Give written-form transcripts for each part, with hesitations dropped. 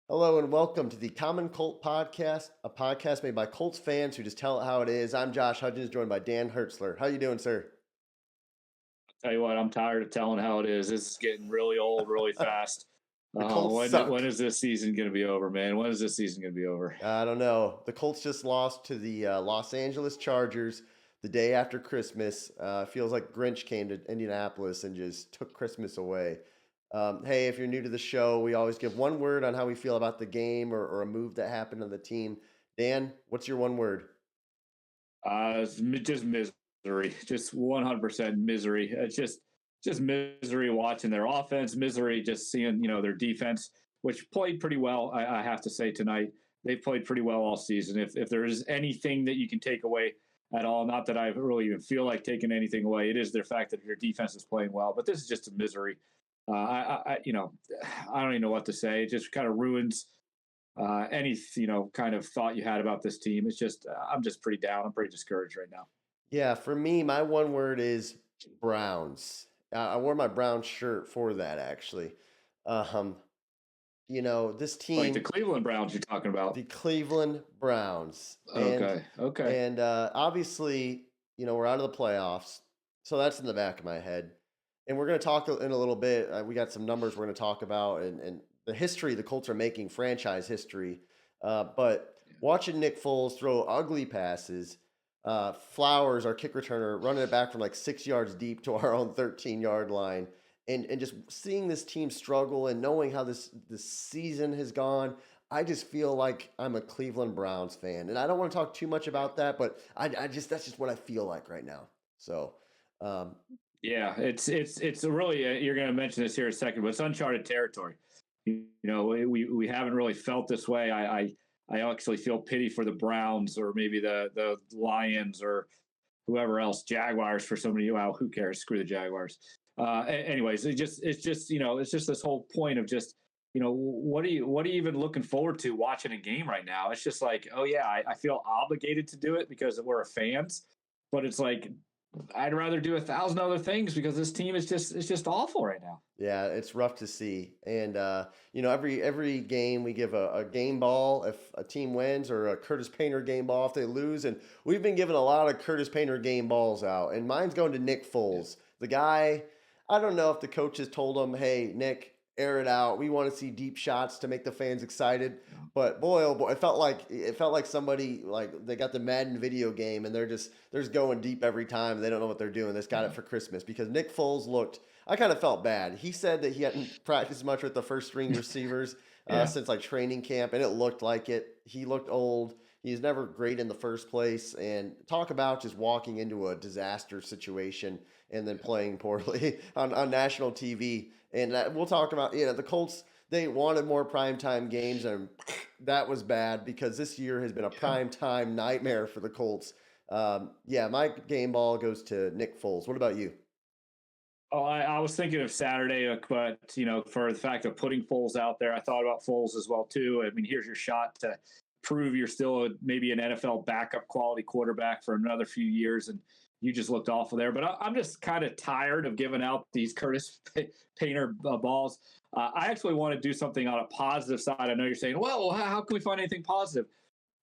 Hello and welcome to the Common Colt Podcast, a podcast made by Colts fans who just tell it how it is. I'm Josh Hudgens, joined by Dan Hertzler. How you doing, sir? Tell you what, I'm tired of telling how it is. This is getting really old, really fast. The Colts suck. When is this season going to be over, man? When is this season going to be over? I don't know. The Colts just lost to the Los Angeles Chargers the day after Christmas. Feels like Grinch came to Indianapolis and just took Christmas away. Hey, if you're new to the show, we always give one word on how we feel about the game or a move that happened on the team. Dan, what's your one word? Just misery, just 100% misery. It's just misery watching their offense, misery just seeing their defense, which played pretty well. I have to say tonight they played pretty well all season. If there is anything that you can take away at all, not that I really even feel like taking anything away, it is the fact that your defense is playing well. But this is just a misery. I don't even know what to say. It just kind of ruins any kind of thought you had about this team. It's just I'm just pretty down. I'm pretty discouraged right now. Yeah, for me, my one word is Browns. I wore my brown shirt for that actually. Um, this Like the team, Cleveland Browns you're talking about. the Cleveland Browns, Okay. and obviously, we're out of the playoffs, so that's in the back of my head. And we're going to talk in a little bit. We got some numbers we're going to talk about, and the history the Colts are making, franchise history. But watching Nick Foles throw ugly passes, Flowers, our kick returner, running it back from like 6 yards deep to our own 13-yard line, and just seeing this team struggle and knowing how this season has gone, I just feel like I'm a Cleveland Browns fan, and I don't want to talk too much about that, but I just that's just what I feel like right now. So. Um, Yeah, it's a really you're going to mention this here in a second, but it's uncharted territory. We haven't really felt this way. I actually feel pity for the Browns or maybe the Lions or whoever else, Jaguars for somebody. Well, who cares? Screw the Jaguars. Anyways, it's just this whole point of just what are you even looking forward to watching a game right now? It's just like, oh yeah, I feel obligated to do it because we're fans, but it's like I'd rather do 1,000 other things because this team is just awful right now. Yeah, it's rough to see. And every game we give a game ball if a team wins, or a Curtis Painter game ball if they lose. And we've been giving a lot of Curtis Painter game balls out. And mine's going to Nick Foles. The guy, I don't know if the coaches told him, hey, Nick, air it out. We want to see deep shots to make the fans excited. But boy, oh boy, it felt like somebody, like they got the Madden video game and they're just going deep every time. They don't know what they're doing. They just got it for Christmas, because Nick Foles looked. I kind of felt bad. He said that he hadn't practiced much with the first string receivers since like training camp, and it looked like it. He looked old. He's never great in the first place, and talk about just walking into a disaster situation and then playing poorly on national TV. And we'll talk about the Colts. They wanted more primetime games, and that was bad because this year has been a primetime nightmare for the Colts. My game ball goes to Nick Foles. What about you? Oh, I was thinking of Saturday, but for the fact of putting Foles out there, I thought about Foles as well too. I mean, here's your shot to prove you're still maybe an NFL backup quality quarterback for another few years, and you just looked awful there. But I'm just kind of tired of giving out these Curtis Painter balls. I actually want to do something on a positive side. I know you're saying, well, how can we find anything positive?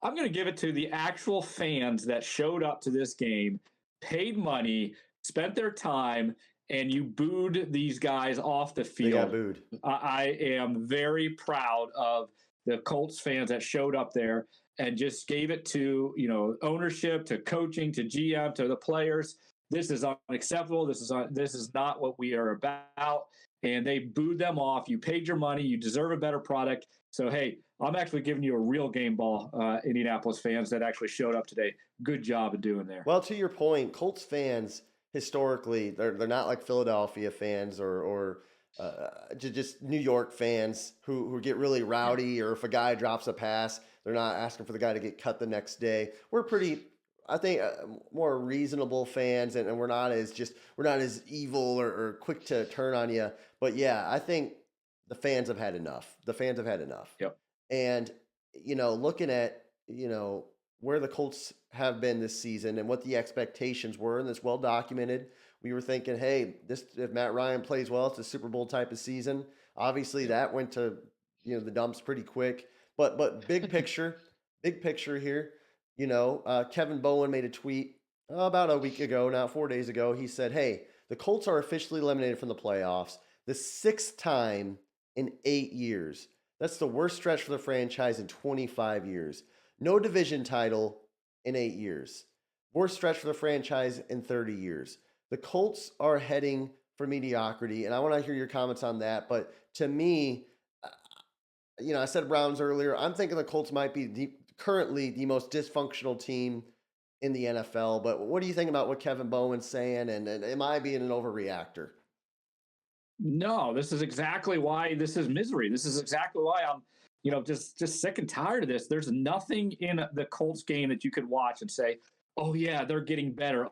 I'm going to give it to the actual fans that showed up to this game, paid money, spent their time, and you booed these guys off the field. They got booed. I am very proud of the Colts fans that showed up there and just gave it to ownership, to coaching, to GM, to the players. This is unacceptable. This is not what we are about. And they booed them off. You paid your money. You deserve a better product. So, hey, I'm actually giving you a real game ball, Indianapolis fans that actually showed up today. Good job of doing there. Well, to your point, Colts fans historically, they're not like Philadelphia fans or just New York fans who get really rowdy, or if a guy drops a pass, they're not asking for the guy to get cut the next day. We're pretty, I think, more reasonable fans, and we're not as evil or quick to turn on you. But yeah, I think the fans have had enough. The fans have had enough. Yep. And looking at where the Colts have been this season and what the expectations were, and it's well documented. We were thinking, hey, if Matt Ryan plays well, it's a Super Bowl type of season. Obviously, that went to the dumps pretty quick. But big picture here. Kevin Bowen made a tweet about a week ago, now 4 days ago. He said, "Hey, the Colts are officially eliminated from the playoffs, the sixth time in 8 years. That's the worst stretch for the franchise in 25 years. No division title in 8 years. Worst stretch for the franchise in 30 years. The Colts are heading for mediocrity." And I want to hear your comments on that. But to me, I said Browns earlier. I'm thinking the Colts might be currently the most dysfunctional team in the NFL. But what do you think about what Kevin Bowen's saying? And am I being an overreactor? No, this is exactly why this is misery. This is exactly why I'm, just sick and tired of this. There's nothing in the Colts game that you could watch and say, "Oh yeah, they're getting better.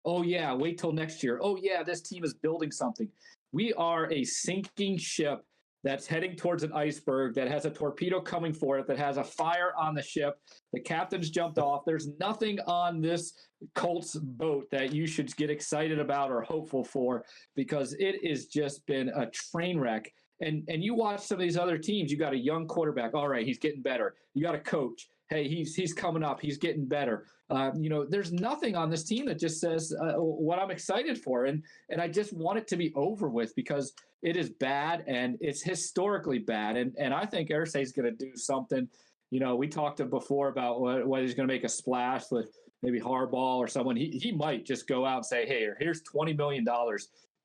Oh yeah, wait till next year. Oh yeah, this team is building something." We are a sinking ship that's heading towards an iceberg, that has a torpedo coming for it, that has a fire on the ship. The captain's jumped off. There's nothing on this Colts boat that you should get excited about or hopeful for, because it has just been a train wreck. And you watch some of these other teams, you got a young quarterback. All right, he's getting better. You got a coach. Hey, he's coming up. He's getting better. There's nothing on this team that just says what I'm excited for. And I just want it to be over with, because it is bad, and it's historically bad. And I think Irsay is going to do something. We talked before about whether he's going to make a splash with maybe Harbaugh or someone. He might just go out and say, "Hey, here's $20 million.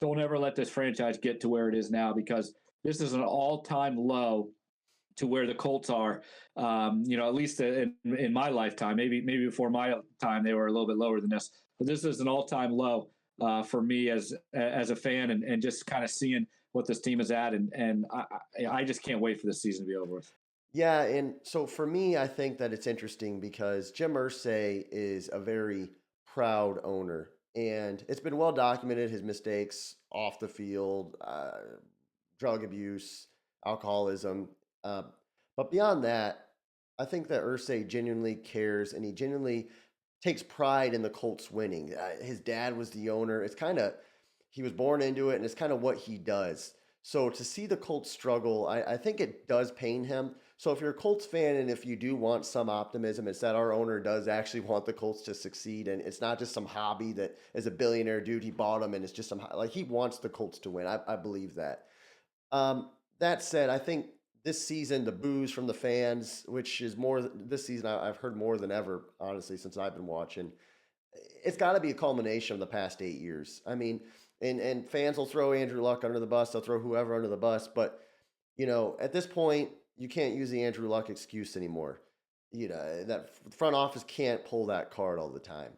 Don't ever let this franchise get to where it is now, because this is an all-time low to where the Colts are. At least in my lifetime. Maybe before my time they were a little bit lower than this, but this is an all-time low for me as a fan, and just kind of seeing what this team is at, and I just can't wait for this season to be over with." Yeah, and so for me, I think that it's interesting because Jim Irsay is a very proud owner, and it's been well documented, his mistakes off the field, drug abuse, alcoholism. But beyond that, I think that Irsay genuinely cares, and he genuinely takes pride in the Colts winning. His dad was the owner. He was born into it, and it's kind of what he does. So to see the Colts struggle, I think it does pain him. So if you're a Colts fan, and if you do want some optimism, it's that our owner does actually want the Colts to succeed, and it's not just some hobby that is a billionaire dude, he bought them, and it's just he wants the Colts to win. I believe that. That said, I think this season, the boos from the fans, which is more this season, I've heard more than ever, honestly, since I've been watching. It's got to be a culmination of the past 8 years. I mean, and fans will throw Andrew Luck under the bus, they'll throw whoever under the bus, but at this point, you can't use the Andrew Luck excuse anymore. That front office can't pull that card all the time.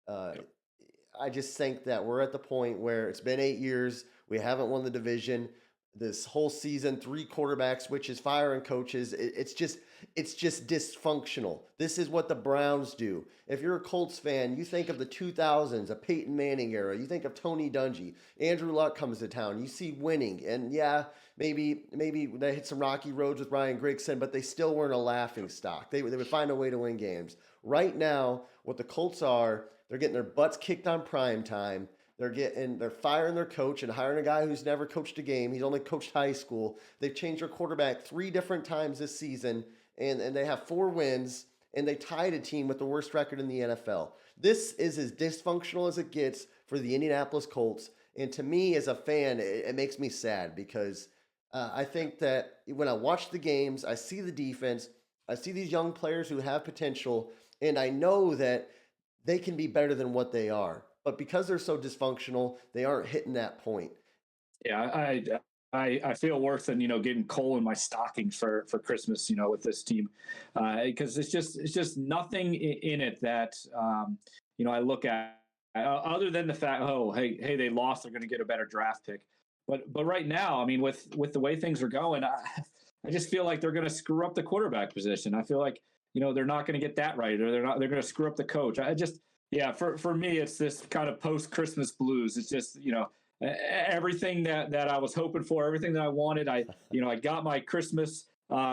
I just think that we're at the point where it's been 8 years, we haven't won the division. This whole season, 3 quarterback switches, firing coaches. It's just dysfunctional. This is what the Browns do. If you're a Colts fan, you think of the 2000s, a Peyton Manning era. You think of Tony Dungy. Andrew Luck comes to town. You see winning. And yeah, maybe they hit some rocky roads with Ryan Grigson, but they still weren't a laughing stock. They would find a way to win games. Right now, what the Colts are, they're getting their butts kicked on prime time. They're firing their coach and hiring a guy who's never coached a game. He's only coached high school. They've changed their quarterback 3 different times this season, and they have 4 wins, and they tied a team with the worst record in the NFL. This is as dysfunctional as it gets for the Indianapolis Colts, and to me, as a fan, it makes me sad, because I think that when I watch the games, I see the defense, I see these young players who have potential, and I know that they can be better than what they are. But because they're so dysfunctional, they aren't hitting that point. Yeah, I feel worse than getting coal in my stockings for Christmas, with this team, because it's just nothing in it that I look at other than the fact, oh hey they lost, they're going to get a better draft pick, but right now, I mean, with the way things are going, I just feel like they're going to screw up the quarterback position. I feel like they're not going to get that right, or they're going to screw up the coach. Yeah, for me, it's this kind of post-Christmas blues. It's just, everything that I was hoping for, everything that I wanted. I got my Christmas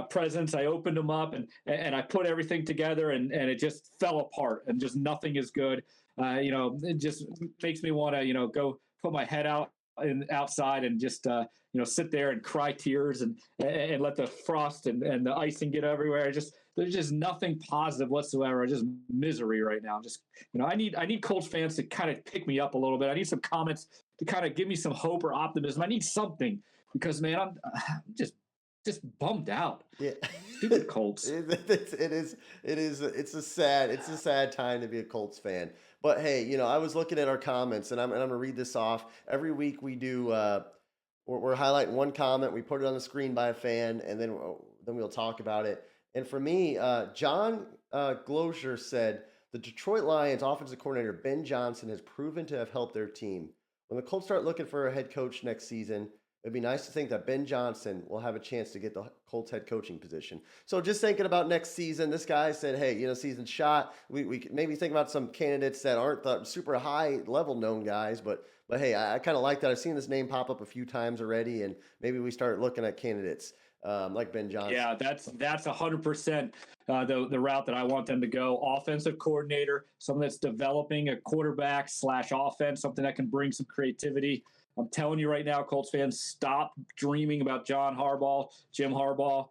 presents. I opened them up and I put everything together, and it just fell apart, and just nothing is good. It just makes me want to, go put my head out outside and just sit there and cry tears and let the frost and the icing get everywhere. There's just nothing positive whatsoever. Just misery right now. Just I need Colts fans to kind of pick me up a little bit. I need some comments to kind of give me some hope or optimism. I need something because man, I'm just bummed out. Yeah. Stupid Colts. It's a sad time to be a Colts fan. But hey, I was looking at our comments, and I'm gonna read this off. Every week we do. We're highlighting one comment. We put it on the screen by a fan, and then we'll talk about it. And for me, John Glosher said the Detroit Lions offensive coordinator Ben Johnson has proven to have helped their team. When the Colts start looking for a head coach next season, it'd be nice to think that Ben Johnson will have a chance to get the Colts head coaching position. So just thinking about next season, this guy said, hey, season shot. We could maybe think about some candidates that aren't the super high level known guys, but hey, I kind of like that. I've seen this name pop up a few times already, and maybe we start looking at candidates like Ben Johnson. Yeah, that's 100% the route that I want them to go. Offensive coordinator, someone that's developing a quarterback / offense, something that can bring some creativity. I'm telling you right now, Colts fans, stop dreaming about John Harbaugh, Jim Harbaugh,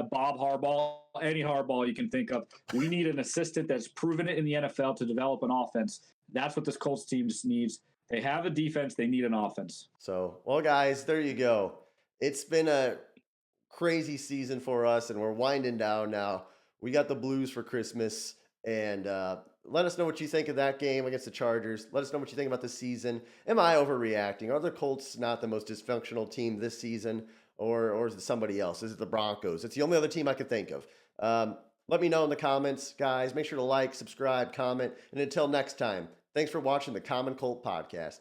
Bob Harbaugh, any Harbaugh you can think of. We need an assistant that's proven it in the NFL to develop an offense. That's what this Colts team just needs. They have a defense. They need an offense. So, well, guys, there you go. It's been a crazy season for us, and we're winding down now. We got the Blues for Christmas, and let us know what you think of that game against the Chargers. Let us know what you think about the season. Am I overreacting? Are the Colts not the most dysfunctional team this season, or is it somebody else? Is it the Broncos? It's the only other team I could think of. Let me know in the comments, guys. Make sure to like, subscribe, comment, and until next time, thanks for watching the Common Colt Podcast.